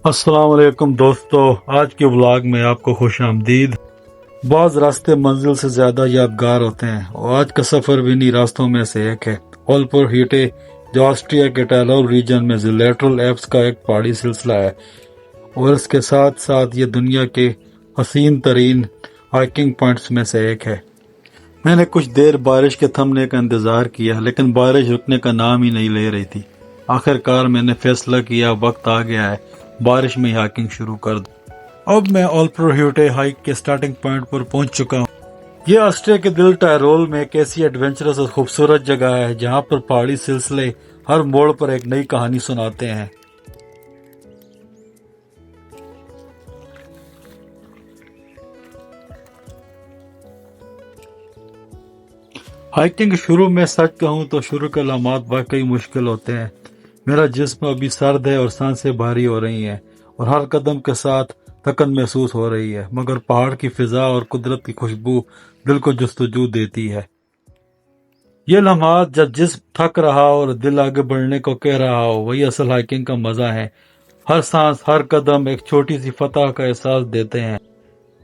السلام علیکم دوستو، آج کے ولاگ میں آپ کو خوش آمدید۔ بعض راستے منزل سے زیادہ یادگار ہوتے ہیں اور آج کا سفر بھی انہی راستوں میں سے ایک ہے۔ اولپور ہیٹے جو آسٹریا کے ٹیلور ریجن میں لیٹرل ایپس کا ایک پہاڑی سلسلہ ہے اور اس کے ساتھ ساتھ یہ دنیا کے حسین ترین ہائکنگ پوائنٹس میں سے ایک ہے۔ میں نے کچھ دیر بارش کے تھمنے کا انتظار کیا لیکن بارش رکنے کا نام ہی نہیں لے رہی تھی۔ آخر کار میں نے فیصلہ کیا وقت آ گیا ہے بارش میں ہائکنگ شروع کر دوں۔ اب میں اولپور ہیوٹے ہائیک کے سٹارٹنگ پوائنٹ پر پہنچ چکا ہوں۔ یہ آسٹریا کے دل ٹائرول میں ایک ایسی ایڈونچرس اور خوبصورت جگہ ہے جہاں پر پہاڑی سلسلے ہر موڑ پر ایک نئی کہانی سناتے ہیں۔ ہائکنگ شروع میں سچ کہوں تو شروع کے لمحات واقعی مشکل ہوتے ہیں۔ میرا جسم ابھی سرد ہے اور سانسیں بھاری ہو رہی ہیں اور ہر قدم کے ساتھ تھکن محسوس ہو رہی ہے، مگر پہاڑ کی فضا اور قدرت کی خوشبو دل کو جستجو دیتی ہے۔ یہ لمحات جب جسم تھک رہا اور دل آگے بڑھنے کو کہہ رہا ہو، وہی اصل ہائکنگ کا مزہ ہے۔ ہر سانس، ہر قدم ایک چھوٹی سی فتح کا احساس دیتے ہیں۔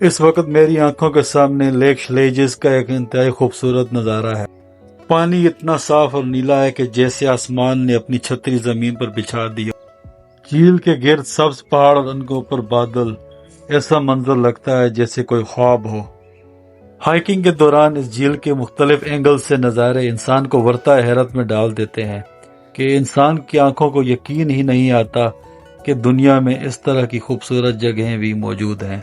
اس وقت میری آنکھوں کے سامنے لیک شلیجز کا ایک انتہائی خوبصورت نظارہ ہے۔ پانی اتنا صاف اور نیلا ہے کہ جیسے آسمان نے اپنی چھتری زمین پر بچھا دی ہو۔ جھیل کے گرد سبز پہاڑ اور ان کے اوپر بادل، ایسا منظر لگتا ہے جیسے کوئی خواب ہو۔ ہائکنگ کے دوران اس جھیل کے مختلف اینگل سے نظارے انسان کو ورطہ حیرت میں ڈال دیتے ہیں کہ انسان کی آنکھوں کو یقین ہی نہیں آتا کہ دنیا میں اس طرح کی خوبصورت جگہیں بھی موجود ہیں۔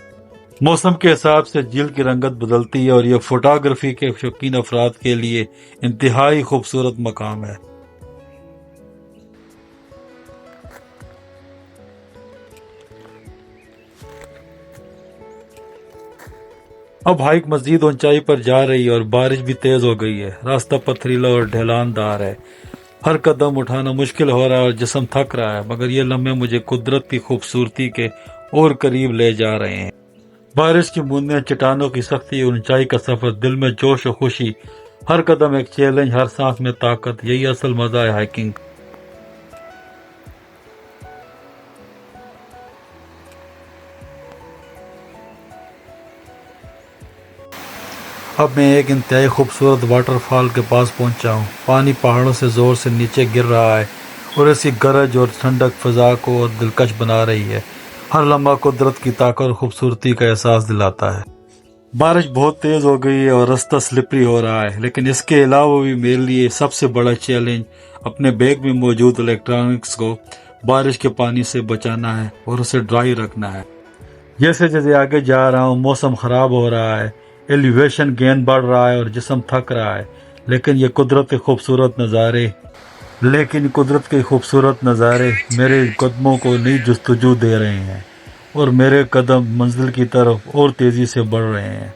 موسم کے حساب سے جھیل کی رنگت بدلتی ہے اور یہ فوٹوگرافی کے شوقین افراد کے لیے انتہائی خوبصورت مقام ہے۔ اب ہائیک مزید اونچائی پر جا رہی ہے اور بارش بھی تیز ہو گئی ہے۔ راستہ پتھریلا اور ڈھلان دار ہے، ہر قدم اٹھانا مشکل ہو رہا ہے اور جسم تھک رہا ہے، مگر یہ لمحے مجھے قدرت کی خوبصورتی کے اور قریب لے جا رہے ہیں۔ بارش کی بوندیں، چٹانوں کی سختی اور اونچائی کا سفر، دل میں جوش و خوشی، ہر قدم ایک چیلنج، ہر سانس میں طاقت، یہی اصل مزہ ہے ہائکنگ۔ اب میں ایک انتہائی خوبصورت واٹر فال کے پاس پہنچا ہوں۔ پانی پہاڑوں سے زور سے نیچے گر رہا ہے اور اسی گرج اور ٹھنڈک فضا کو اور دلکش بنا رہی ہے۔ ہر لمحہ قدرت کی طاقت اور خوبصورتی کا احساس دلاتا ہے۔ بارش بہت تیز ہو گئی ہے اور راستہ سلپری ہو رہا ہے، لیکن اس کے علاوہ بھی میرے لیے سب سے بڑا چیلنج اپنے بیگ میں موجود الیکٹرانکس کو بارش کے پانی سے بچانا ہے اور اسے ڈرائی رکھنا ہے۔ جیسے جیسے آگے جا رہا ہوں موسم خراب ہو رہا ہے، ایلیویشن گین بڑھ رہا ہے اور جسم تھک رہا ہے، لیکن قدرت کے خوبصورت نظارے میرے قدموں کو نئی جستجو دے رہے ہیں اور میرے قدم منزل کی طرف اور تیزی سے بڑھ رہے ہیں۔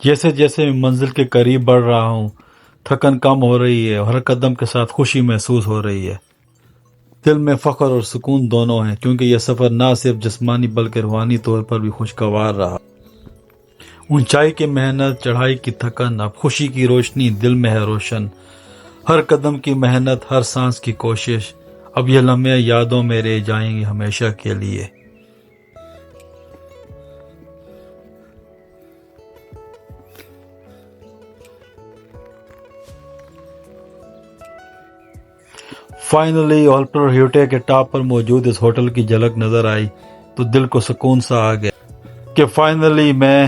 جیسے جیسے میں منزل کے قریب بڑھ رہا ہوں تھکن کم ہو رہی ہے اور ہر قدم کے ساتھ خوشی محسوس ہو رہی ہے۔ دل میں فخر اور سکون دونوں ہیں کیونکہ یہ سفر نہ صرف جسمانی بلکہ روحانی طور پر بھی خوشگوار رہا۔ اونچائی کی محنت، چڑھائی کی تھکن، اب خوشی کی روشنی دل میں ہے روشن۔ ہر قدم کی محنت، ہر سانس کی کوشش، اب یہ لمحے یادوں میں رہ جائیں گے ہمیشہ کے لیے۔ فائنلی اولپر ہیوٹے کے ٹاپ پر موجود اس ہوٹل کی جھلک نظر آئی تو دل کو سکون سا آ گیا کہ فائنلی میں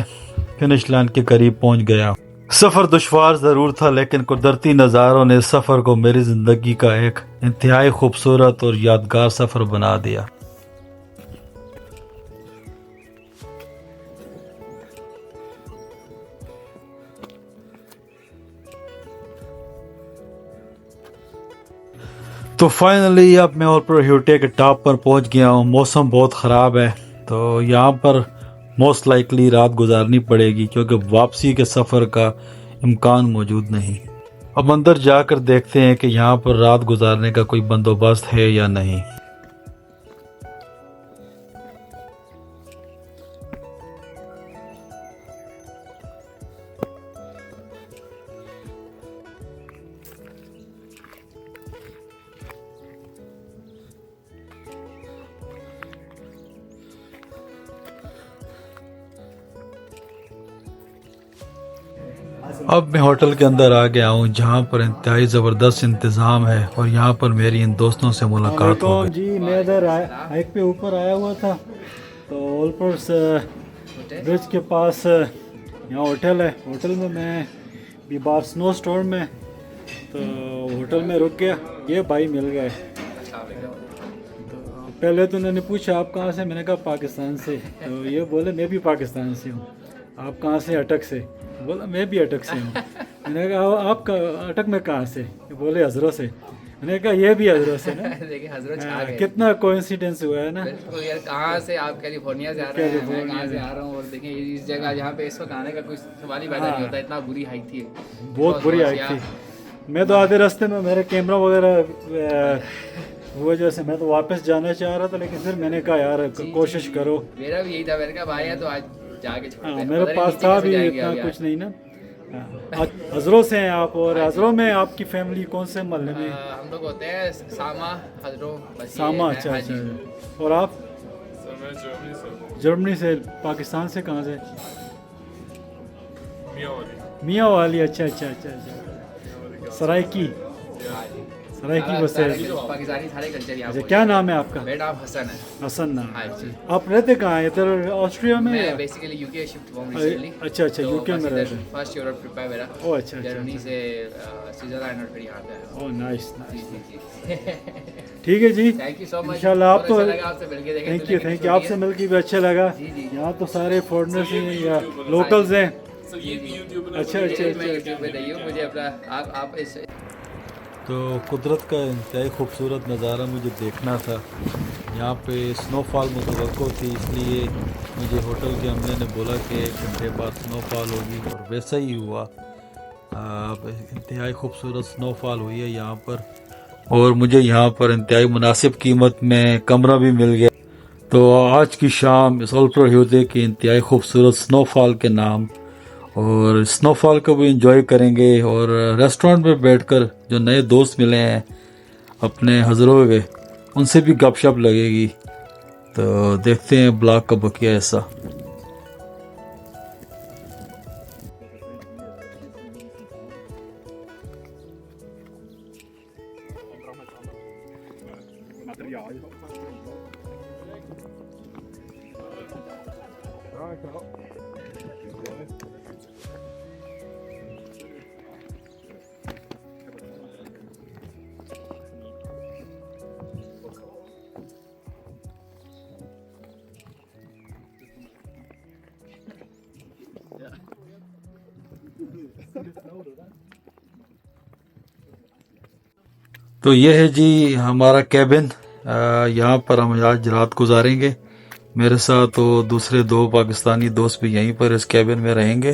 فنش لائن کے قریب پہنچ گیا۔ سفر دشوار ضرور تھا لیکن قدرتی نظاروں نے اس سفر کو میری زندگی کا ایک انتہائی خوبصورت اور یادگار سفر بنا دیا۔ تو فائنلی اب میں اولپر ہیوٹے کے ٹاپ پر پہنچ گیا ہوں۔ موسم بہت خراب ہے تو یہاں پر موسٹ لائکلی رات گزارنی پڑے گی کیونکہ واپسی کے سفر کا امکان موجود نہیں۔ اب اندر جا کر دیکھتے ہیں کہ یہاں پر رات گزارنے کا کوئی بندوبست ہے یا نہیں۔ اب میں ہوٹل کے اندر آ گیا ہوں جہاں پر انتہائی زبردست انتظام ہے اور یہاں پر میری ان دوستوں سے ملاقات ہو گئی۔ جی میں ادھر ہائیک پہ اوپر آیا ہوا تھا تو اولپرس برج کے پاس یہاں ہوٹل ہے۔ ہوٹل میں بھی باہر سنو اسٹورم میں تو ہوٹل میں رک گیا، یہ بھائی مل گئے۔ تو پہلے تو انہوں نے پوچھا آپ کہاں سے، میں نے کہا پاکستان سے، تو یہ بولے میں بھی پاکستان سے ہوں۔ آپ کہاں سے؟ اٹک سے۔ بولا میں بھی اٹک سے ہوں۔ میں نے کہا آپ کا اٹک میں کہاں سے؟ بولے حضروں سے۔ میں نے کہا یہ بھی حضرت سے نا۔ کتنا کوئنسیڈنس ہوا ہے نا۔ یار کہاں سے آپ کیلیفورنیا سے آ رہے ہیں، میں کہاں سے آ رہا ہوں، اور دیکھیں اس جگہ جہاں پہ اس وقت آنے کا کوئی سوال ہی پیدا نہیں ہوتا، اتنا بری ہائٹ تھی، بہت بری ہائٹ تھی۔ میں تو آدھے راستے میں میرے کیمرہ وغیرہ وجہ سے میں تو واپس جانا چاہ رہا تھا لیکن پھر میں نے کہا یار کوشش کرو۔ میرا بھی یہی تھا، میں نے کہا بھائی تو آج جا کے چھوڑتے ہیں۔ میرے پاس تھا بھی اتنا کچھ نہیں نا۔ حضروں سے ہیں آپ، اور حضروں میں آپ کی فیملی کون سے محلے میں؟ ہم لوگ ہوتے ہیں ساما حضروں۔ ساما، اچھا اچھا۔ اور آپ؟ جرمنی سے۔ پاکستان سے کہاں سے؟ میاں والی۔ اچھا اچھا اچھا اچھا۔ سرائکی بس ہے۔ پاکستانی سارے کلچر یہاں۔ کیا نام ہے آپ کا؟ میرا نام حسن ہے۔ حسن نام۔ آپ رہتے کہاں ہیں؟ ادھر آسٹریا میں؟ میں بیسیکلی یو کے شفٹ ہوا ہوں ریسنٹلی۔ اچھا اچھا، یو کے میں رہتے ہیں۔ فرسٹ یورپ ٹرپ ہے میرا۔ او اچھا اچھا۔ جرمنی سے سوئٹزرلینڈ اور پھر یہاں پہ آیا۔ Oh nice nice. جی ٹھیک ہے جی، تھینک یو سو مچ۔ انشاءاللہ آپ تو آپ سے مل کے تھینک یو آپ سے مل کے بھی اچھا لگا۔ یہاں تو سارے فورنرس ہیں یا لوکلز ہیں؟ اچھا اچھا اچھا۔ مجھے اپنا آپ اس تو قدرت کا انتہائی خوبصورت نظارہ مجھے دیکھنا تھا۔ یہاں پہ سنو فال متوقع تھی، اس لیے مجھے ہوٹل کے عملے نے بولا کہ 1 گھنٹے بعد سنو فال ہوگی اور ویسا ہی ہوا۔ انتہائی خوبصورت سنو فال ہوئی ہے یہاں پر، اور مجھے یہاں پر انتہائی مناسب قیمت میں کمرہ بھی مل گیا۔ تو آج کی شام اس اولپر ہیوٹے کی انتہائی خوبصورت سنو فال کے نام اور سنو فال کو بھی انجوائے کریں گے، اور ریسٹورنٹ میں بیٹھ کر جو نئے دوست ملے ہیں اپنے حضروں کے، ان سے بھی گپ شپ لگے گی۔ تو دیکھتے ہیں بلاگ کا بقیہ حصہ۔ تو یہ ہے جی ہمارا کیبن، یہاں پر ہم آج رات گزاریں گے۔ میرے ساتھ تو دوسرے 2 پاکستانی دوست بھی یہیں پر اس کیبن میں رہیں گے۔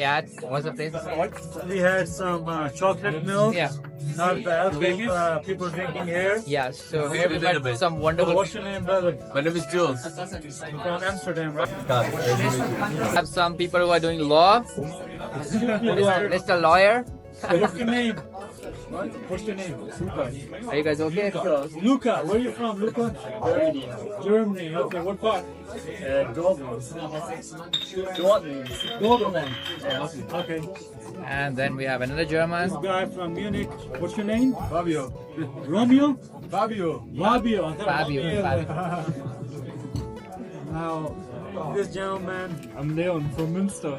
Yeah, what's the place? We had some chocolate milk. Yeah. Not bad. People drinking here. Yeah, so here we got some wonderful. What's your name, brother? My name is Jules. From Amsterdam, right? Have some people who are doing law. Mr. Lawyer. What's your name? What's your name? Are you guys okay? Luca. Where are you from, Luca? Germany. Okay, what part? Dortmund. Okay. And then we have another German. This guy from Munich. What's your name? Fabio. Romeo? Fabio. Fabio. Fabio. Now, this gentleman, I'm Leon from Münster.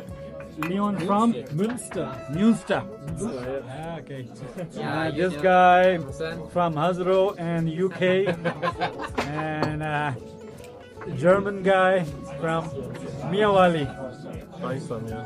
Leon from Münster. Münster. Yeah. Okay. Yeah, you This know. guy Son. from Hasbro and UK, and German guy from Miyawali. Pakistan, yeah.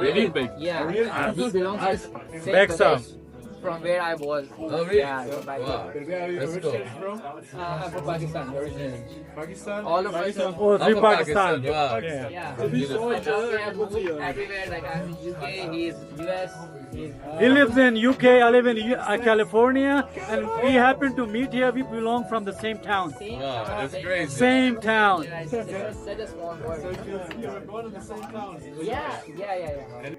Really big. Yeah. He belongs to the same Baxter. village from where I was. Oh, really? Yeah. From Pakistan. Where are you originally from? I'm from Pakistan originally. Pakistan? All of us. Oh, three Pakistan. Wow. Yeah. Yeah. I've moved everywhere. Like I'm in UK, he's US. He lives in UK, I live in California, and we happen to meet here. We belong from the same town. Wow, that's crazy. Same town. Such a small world. You're born in the same town. Yeah.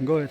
Go ahead.